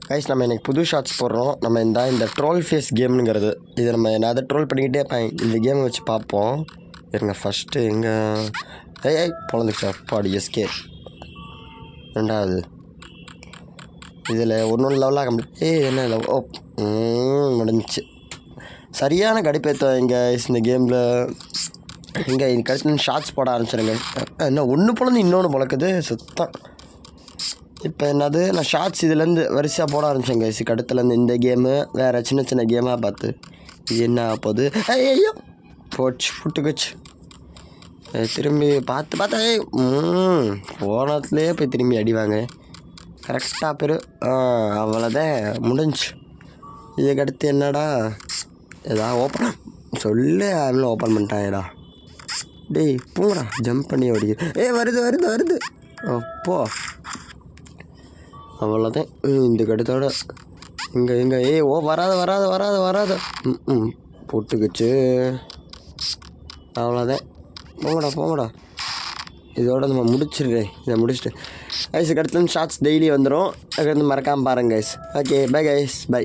Guys நம்ம இன்றைக்கி புது ஷார்ட்ஸ் போடுறோம். நம்ம இந்த ட்ரோல் ஃபேஸ் கேம்னுங்கிறது இது நான் அதை ட்ரோல் பண்ணிக்கிட்டே இருப்பேன். இந்த கேமை வச்சு பார்ப்போம். இருங்க ஃபஸ்ட்டு எங்கே ஏய் பொழந்துச்சு அப்பாடி எஸ்கே. ரெண்டாவது இதில் ஒன்று லெவலாக கம்ப்ளீட் என்ன லெவல் முடிஞ்சிச்சு. சரியான கடுப்பேற்றம் இங்கே இந்த கேமில். இங்கே இதுக்கு அடுத்து ஷார்ட்ஸ் போட ஆரம்பிச்சிருங்க. என்ன ஒன்று பொழந்து இன்னொன்று பொழக்குது சுத்தம். இப்போ என்னது நான் ஷார்ட்ஸ் இதுலேருந்து வரிசையாக போட ஆரம்பிச்சேங்க. இதுக்கு அடுத்துலேருந்து இந்த கேமு வேறு சின்ன சின்ன கேமாக பார்த்து இது என்ன போகுது. ஐயோ போச்சு புட்டுக்குச்சு. திரும்பி பார்த்து போனத்துலேயே போய் திரும்பி அடிவாங்க கரெக்டாக பேர். அவ்வளோதான் முடிஞ்சு. இதுக்கடுத்து என்னடா ஏதாவது ஓப்பன் சொல்லு. அவங்களும் ஓப்பன் பண்ணிட்டாங்கடா. டேய் பூங்கடா ஜம்ப் பண்ணி ஓடிக்க. வருது அப்போ அவ்வளோதான். இந்த கடுத்தோட இங்கே வராத போட்டுக்குச்சு. அவ்வளோதான். போங்கடா இதோட நம்ம முடிச்சிடுறேன். இதை முடிச்சுட்டு கைஸுக்கு அடுத்து ஷார்ட்ஸ் டெய்லி வந்துடும். அதுக்கு மறக்காமல் பாருங்கள் guys. Okay bye guys bye.